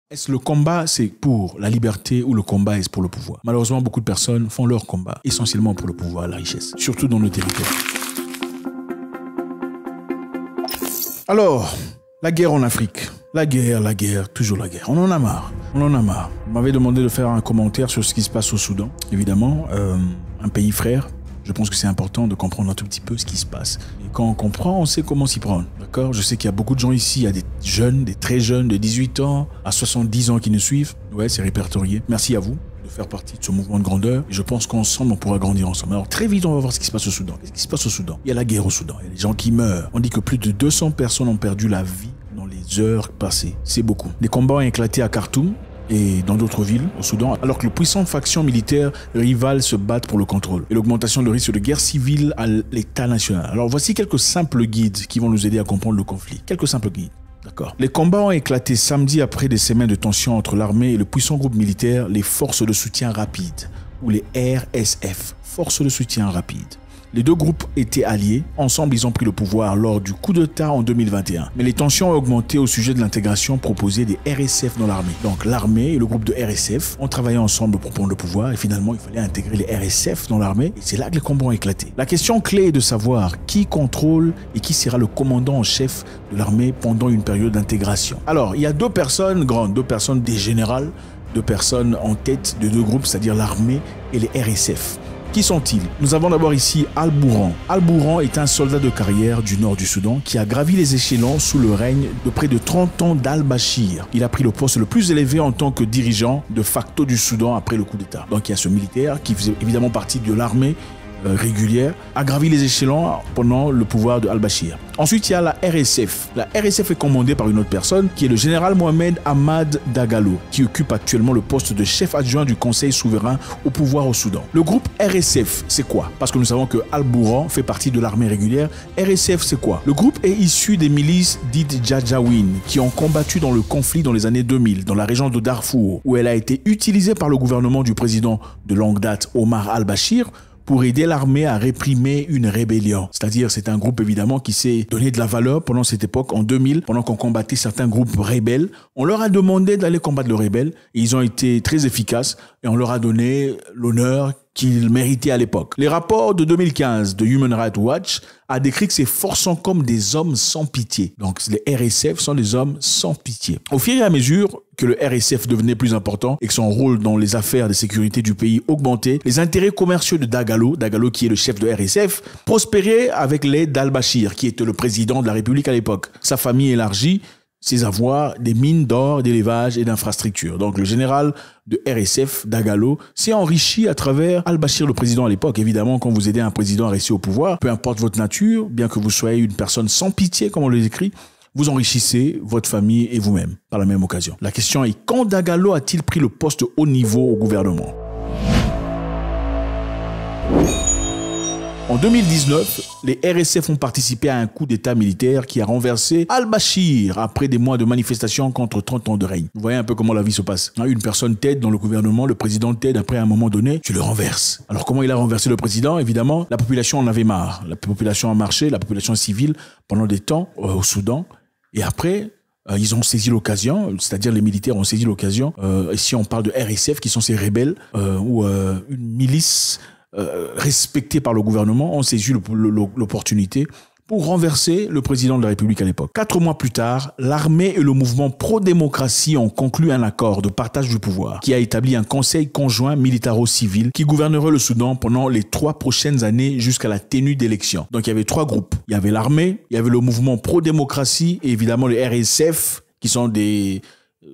Est-ce le combat, c'est pour la liberté ou le combat est pour le pouvoir? Malheureusement, beaucoup de personnes font leur combat essentiellement pour le pouvoir, la richesse, surtout dans nos territoires. Alors, la guerre en Afrique. La guerre, toujours la guerre. On en a marre. On en a marre. Vous m'avez demandé de faire un commentaire sur ce qui se passe au Soudan. Évidemment, un pays frère. Je pense que c'est important de comprendre un tout petit peu ce qui se passe. Et quand on comprend, on sait comment s'y prendre. D'accord? Je sais qu'il y a beaucoup de gens ici, il y a des jeunes, des très jeunes, de 18 ans à 70 ans qui nous suivent. Ouais, c'est répertorié. Merci à vous de faire partie de ce mouvement de grandeur. Et je pense qu'ensemble, on pourra grandir ensemble. Alors très vite, on va voir ce qui se passe au Soudan. Qu'est-ce qui se passe au Soudan? Il y a la guerre au Soudan. Il y a des gens qui meurent. On dit que plus de 200 personnes ont perdu la vie dans les heures passées. C'est beaucoup. Des combats ont éclaté à Khartoum et dans d'autres villes au Soudan, alors que les puissantes factions militaires rivales se battent pour le contrôle et l'augmentation de risque de guerre civile à l'État national. Alors voici quelques simples guides qui vont nous aider à comprendre le conflit. Quelques simples guides. D'accord. Les combats ont éclaté samedi après des semaines de tension entre l'armée et le puissant groupe militaire, les forces de soutien rapide, ou les RSF, forces de soutien rapide. Les deux groupes étaient alliés. Ensemble, ils ont pris le pouvoir lors du coup d'État en 2021. Mais les tensions ont augmenté au sujet de l'intégration proposée des RSF dans l'armée. Donc l'armée et le groupe de RSF ont travaillé ensemble pour prendre le pouvoir et finalement, il fallait intégrer les RSF dans l'armée et c'est là que les combats ont éclaté. La question clé est de savoir qui contrôle et qui sera le commandant en chef de l'armée pendant une période d'intégration. Alors, il y a deux personnes grandes, deux personnes des générales, deux personnes en tête de deux groupes, c'est-à-dire l'armée et les RSF. Qui sont-ils? Nous avons d'abord ici Al-Bourhan. Al-Bourhan est un soldat de carrière du nord du Soudan qui a gravi les échelons sous le règne de près de 30 ans d'Al-Bashir. Il a pris le poste le plus élevé en tant que dirigeant de facto du Soudan après le coup d'État. Donc il y a ce militaire qui faisait évidemment partie de l'armée régulière, a gravi les échelons pendant le pouvoir de Al-Bashir. Ensuite, il y a la RSF. La RSF est commandée par une autre personne qui est le général Mohamed Ahmad Dagalo, qui occupe actuellement le poste de chef adjoint du Conseil souverain au pouvoir au Soudan. Le groupe RSF, c'est quoi? Parce que nous savons que Al-Bourhan fait partie de l'armée régulière. RSF, c'est quoi? Le groupe est issu des milices dites Janjaweed qui ont combattu dans le conflit dans les années 2000, dans la région de Darfour, où elle a été utilisée par le gouvernement du président de longue date, Omar al-Bashir, pour aider l'armée à réprimer une rébellion. C'est-à-dire, c'est un groupe évidemment qui s'est donné de la valeur pendant cette époque, en 2000, pendant qu'on combattait certains groupes rebelles. On leur a demandé d'aller combattre le rebelle et ils ont été très efficaces et on leur a donné l'honneur qu'ils méritaient à l'époque. Les rapports de 2015 de Human Rights Watch a décrit que ces forces sont comme des hommes sans pitié. Donc les RSF sont des hommes sans pitié. Au fur et à mesure que le RSF devenait plus important et que son rôle dans les affaires de sécurité du pays augmentait, les intérêts commerciaux de Dagalo qui est le chef de RSF, prospéraient avec l'aide d'Al-Bashir, qui était le président de la République à l'époque. Sa famille élargie ses avoirs, des mines d'or, d'élevage et d'infrastructures. Donc le général de RSF, Dagalo, s'est enrichi à travers Al-Bashir, le président à l'époque. Évidemment, quand vous aidez un président à rester au pouvoir, peu importe votre nature, bien que vous soyez une personne sans pitié, comme on le décrit, vous enrichissez votre famille et vous-même par la même occasion. La question est, quand Dagalo a-t-il pris le poste haut niveau au gouvernement? En 2019, les RSF ont participé à un coup d'État militaire qui a renversé Al-Bashir après des mois de manifestations contre 30 ans de règne. Vous voyez un peu comment la vie se passe. Une personne t'aide dans le gouvernement, le président t'aide, après à un moment donné, tu le renverses. Alors comment il a renversé le président? Évidemment, la population en avait marre. La population a marché, la population civile, pendant des temps au Soudan. Et après, ils ont saisi l'occasion, c'est-à-dire les militaires ont saisi l'occasion. Ici, on parle de RSF, qui sont ces rebelles, ou une milice respectés par le gouvernement, ont saisi l'opportunité pour renverser le président de la République à l'époque. 4 mois plus tard, l'armée et le mouvement pro-démocratie ont conclu un accord de partage du pouvoir qui a établi un conseil conjoint militaro-civil qui gouvernerait le Soudan pendant les 3 prochaines années jusqu'à la tenue d'élections. Donc il y avait 3 groupes. Il y avait l'armée, il y avait le mouvement pro-démocratie et évidemment les RSF qui sont des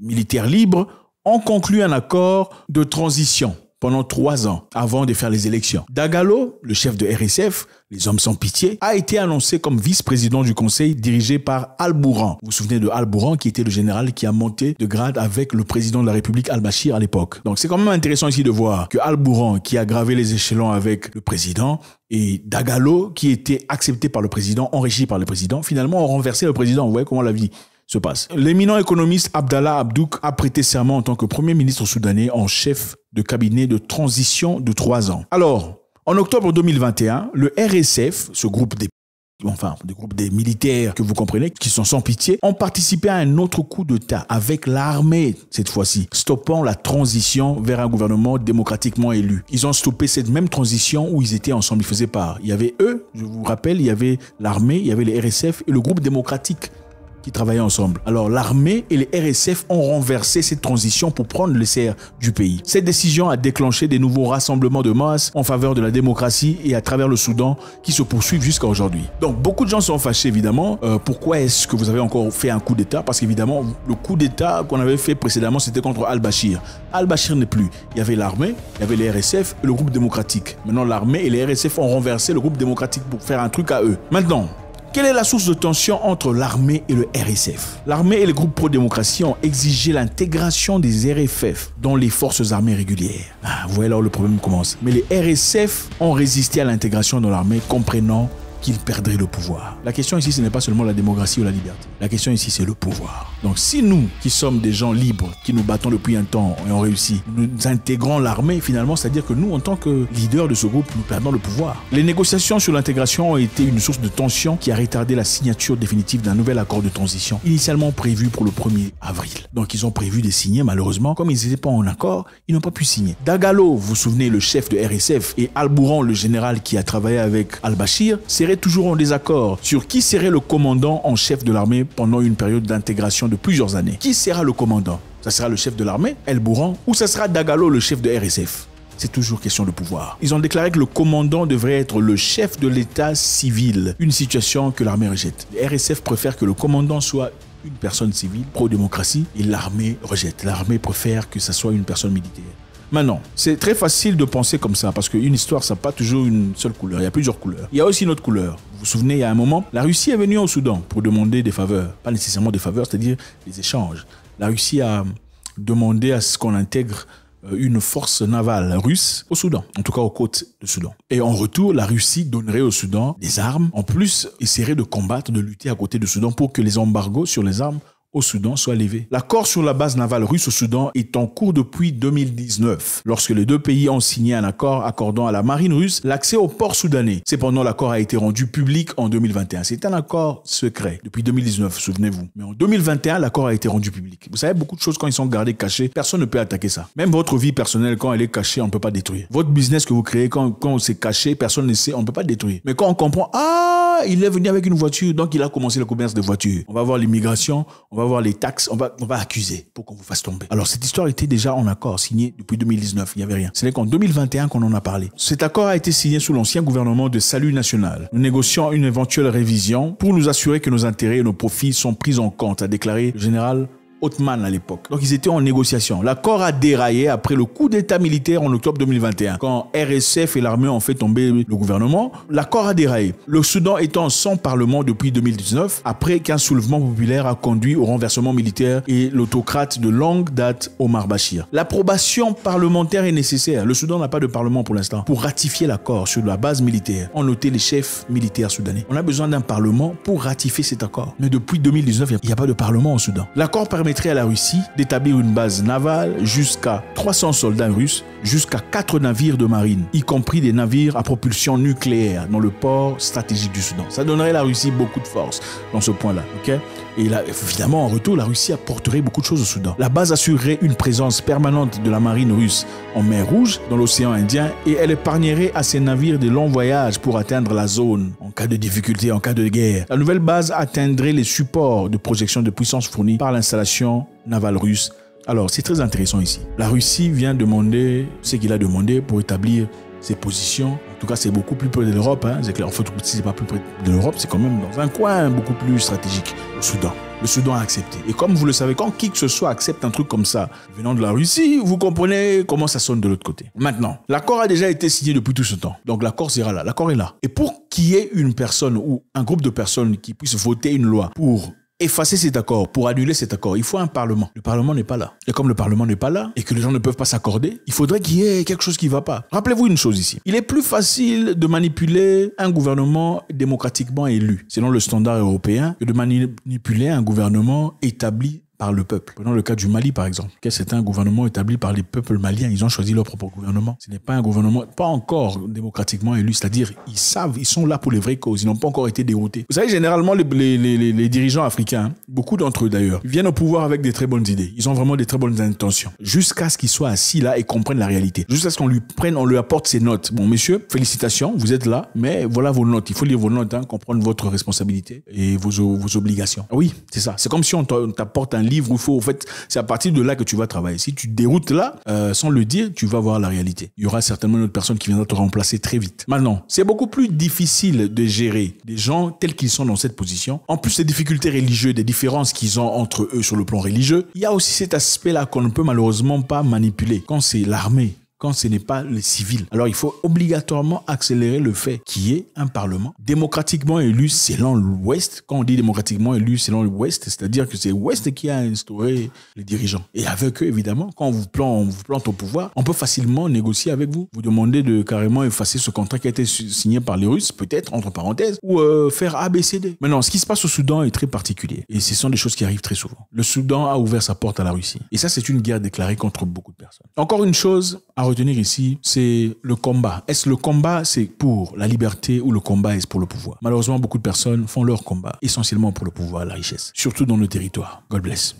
militaires libres ont conclu un accord de transition pendant 3 ans avant de faire les élections. Dagalo, le chef de RSF, les hommes sans pitié, a été annoncé comme vice-président du conseil dirigé par Al-Bourhan. Vous vous souvenez de Al-Bourhan qui était le général qui a monté de grade avec le président de la République Al-Bashir à l'époque. Donc c'est quand même intéressant ici de voir que Al-Bourhan qui a gravé les échelons avec le président et Dagalo qui était accepté par le président, enrichi par le président, finalement ont renversé le président. Vous voyez comment la vie se passe. L'éminent économiste Abdallah Abdouk a prêté serment en tant que premier ministre soudanais en chef de cabinet de transition de 3 ans. Alors, en octobre 2021, le RSF, ce groupe des enfin des militaires que vous comprenez, qui sont sans pitié, ont participé à un autre coup d'État avec l'armée, cette fois-ci, stoppant la transition vers un gouvernement démocratiquement élu. Ils ont stoppé cette même transition où ils étaient ensemble, ils faisaient part. Il y avait eux, je vous rappelle, il y avait l'armée, il y avait les RSF et le groupe démocratique qui travaillaient ensemble. Alors l'armée et les RSF ont renversé cette transition pour prendre le cerf du pays. Cette décision a déclenché des nouveaux rassemblements de masse en faveur de la démocratie et à travers le Soudan qui se poursuivent jusqu'à aujourd'hui. Donc beaucoup de gens sont fâchés évidemment. Pourquoi est-ce que vous avez encore fait un coup d'État? Parce qu'évidemment le coup d'État qu'on avait fait précédemment c'était contre Al-Bashir. Al-Bashir n'est plus. Il y avait l'armée, il y avait les RSF et le groupe démocratique. Maintenant l'armée et les RSF ont renversé le groupe démocratique pour faire un truc à eux. Maintenant, quelle est la source de tension entre l'armée et le RSF? L'armée et les groupes pro-démocratie ont exigé l'intégration des RFF dans les forces armées régulières. Vous voyez là où le problème commence. Mais les RSF ont résisté à l'intégration dans l'armée, comprenant qu'ils perdraient le pouvoir. La question ici, ce n'est pas seulement la démocratie ou la liberté. La question ici, c'est le pouvoir. Donc si nous, qui sommes des gens libres, qui nous battons depuis un temps et on réussit, nous intégrons l'armée finalement, c'est-à-dire que nous, en tant que leaders de ce groupe, nous perdons le pouvoir. Les négociations sur l'intégration ont été une source de tension qui a retardé la signature définitive d'un nouvel accord de transition, initialement prévu pour le 1er avril. Donc ils ont prévu de signer, malheureusement, comme ils n'étaient pas en accord, ils n'ont pas pu signer. Dagalo, vous vous souvenez, le chef de RSF, et Al-Bourhan, le général qui a travaillé avec Al-Bashir, seraient toujours en désaccord sur qui serait le commandant en chef de l'armée pendant une période d'intégration de plusieurs années. Qui sera le commandant? Ça sera le chef de l'armée, Al-Bourhan, ou ça sera Dagalo, le chef de RSF? C'est toujours question de pouvoir. Ils ont déclaré que le commandant devrait être le chef de l'état civil, une situation que l'armée rejette. Les RSF préfèrent que le commandant soit une personne civile, pro-démocratie, et l'armée rejette. L'armée préfère que ça soit une personne militaire. Maintenant, c'est très facile de penser comme ça, parce qu'une histoire, ça n'a pas toujours une seule couleur, il y a plusieurs couleurs. Il y a aussi une autre couleur. Vous vous souvenez, il y a un moment, la Russie est venue au Soudan pour demander des faveurs. Pas nécessairement des faveurs, c'est-à-dire des échanges. La Russie a demandé à ce qu'on intègre une force navale russe au Soudan, en tout cas aux côtes du Soudan. Et en retour, la Russie donnerait au Soudan des armes, en plus essaierait de combattre, de lutter à côté du Soudan pour que les embargos sur les armes au Soudan soit levé. L'accord sur la base navale russe au Soudan est en cours depuis 2019, lorsque les deux pays ont signé un accord accordant à la marine russe l'accès au port soudanais. Cependant, l'accord a été rendu public en 2021. C'est un accord secret depuis 2019, souvenez-vous. Mais en 2021, l'accord a été rendu public. Vous savez, beaucoup de choses, quand ils sont gardés cachés, personne ne peut attaquer ça. Même votre vie personnelle, quand elle est cachée, on ne peut pas détruire. Votre business que vous créez, quand c'est caché, personne ne sait, on ne peut pas détruire. Mais quand on comprend, il est venu avec une voiture, donc il a commencé le commerce de voitures. On va voir l'immigration, on va voir les taxes, on va accuser pour qu'on vous fasse tomber. Alors cette histoire était déjà en accord, signé depuis 2019, il n'y avait rien. Ce n'est qu'en 2021 qu'on en a parlé. Cet accord a été signé sous l'ancien gouvernement de Salut National. Nous négocions une éventuelle révision pour nous assurer que nos intérêts et nos profits sont pris en compte, a déclaré le général Othman à l'époque. Donc ils étaient en négociation. L'accord a déraillé après le coup d'état militaire en octobre 2021. Quand RSF et l'armée ont fait tomber le gouvernement, l'accord a déraillé. Le Soudan étant sans parlement depuis 2019, après qu'un soulèvement populaire a conduit au renversement militaire et l'autocrate de longue date Omar Bashir. L'approbation parlementaire est nécessaire. Le Soudan n'a pas de parlement pour l'instant. Pour ratifier l'accord sur la base militaire, ont noté les chefs militaires soudanais. On a besoin d'un parlement pour ratifier cet accord. Mais depuis 2019, il n'y a pas de parlement au Soudan. L'accord permettrait à la Russie d'établir une base navale jusqu'à 300 soldats russes, jusqu'à 4 navires de marine, y compris des navires à propulsion nucléaire dans le port stratégique du Soudan. Ça donnerait à la Russie beaucoup de force dans ce point-là. Okay? Et là, évidemment, en retour, la Russie apporterait beaucoup de choses au Soudan. La base assurerait une présence permanente de la marine russe en mer Rouge, dans l'océan Indien, et elle épargnerait à ces navires de longs voyages pour atteindre la zone en cas de difficulté, en cas de guerre. La nouvelle base atteindrait les supports de projection de puissance fournis par l'installation navale russe. Alors, c'est très intéressant ici. La Russie vient demander ce qu'il a demandé pour établir ses positions. En tout cas, c'est beaucoup plus près de l'Europe. C'est clair. En fait, si c'est pas plus près de l'Europe, c'est quand même dans un coin beaucoup plus stratégique, au Soudan. Le Soudan a accepté. Et comme vous le savez, quand qui que ce soit accepte un truc comme ça, venant de la Russie, vous comprenez comment ça sonne de l'autre côté. Maintenant, l'accord a déjà été signé depuis tout ce temps. Donc l'accord sera là. L'accord est là. Et pour qu'il y ait une personne ou un groupe de personnes qui puisse voter une loi pour effacer cet accord, pour annuler cet accord, il faut un parlement. Le parlement n'est pas là. Et comme le parlement n'est pas là et que les gens ne peuvent pas s'accorder, il faudrait qu'il y ait quelque chose qui ne va pas. Rappelez-vous une chose ici. Il est plus facile de manipuler un gouvernement démocratiquement élu, selon le standard européen, que de manipuler un gouvernement établi par le peuple. Prenons le cas du Mali, par exemple. C'est un gouvernement établi par les peuples maliens. Ils ont choisi leur propre gouvernement. Ce n'est pas un gouvernement, pas encore démocratiquement élu. C'est-à-dire, ils savent, ils sont là pour les vraies causes. Ils n'ont pas encore été déroutés. Vous savez, généralement, les dirigeants africains, beaucoup d'entre eux d'ailleurs, viennent au pouvoir avec des très bonnes idées. Ils ont vraiment des très bonnes intentions. Jusqu'à ce qu'ils soient assis là et comprennent la réalité. Jusqu'à ce qu'on lui apporte ses notes. Bon, messieurs, félicitations, vous êtes là, mais voilà vos notes. Il faut lire vos notes, comprendre votre responsabilité et vos obligations. Ah oui, c'est ça. C'est comme si on t'apporte un livre où il faut, en fait, c'est à partir de là que tu vas travailler. Si tu déroutes là, sans le dire, tu vas voir la réalité. Il y aura certainement une autre personne qui viendra te remplacer très vite. Maintenant, c'est beaucoup plus difficile de gérer des gens tels qu'ils sont dans cette position. En plus des difficultés religieuses, des différences qu'ils ont entre eux sur le plan religieux, il y a aussi cet aspect-là qu'on ne peut malheureusement pas manipuler. Quand c'est l'armée, quand ce n'est pas les civils. Alors, il faut obligatoirement accélérer le fait qu'il y ait un parlement démocratiquement élu selon l'Ouest. Quand on dit démocratiquement élu selon l'Ouest, c'est-à-dire que c'est l'Ouest qui a instauré les dirigeants. Et avec eux, évidemment, quand on vous plante au pouvoir, on peut facilement négocier avec vous. Vous demandez de carrément effacer ce contrat qui a été signé par les Russes, peut-être, entre parenthèses, ou faire ABCD. Maintenant, ce qui se passe au Soudan est très particulier. Et ce sont des choses qui arrivent très souvent. Le Soudan a ouvert sa porte à la Russie. Et ça, c'est une guerre déclarée contre beaucoup de personnes. Encore une chose à retenir ici, c'est le combat. Est-ce le combat, c'est pour la liberté ou le combat est pour le pouvoir? Malheureusement, beaucoup de personnes font leur combat essentiellement pour le pouvoir et la richesse, surtout dans nos territoires. God bless.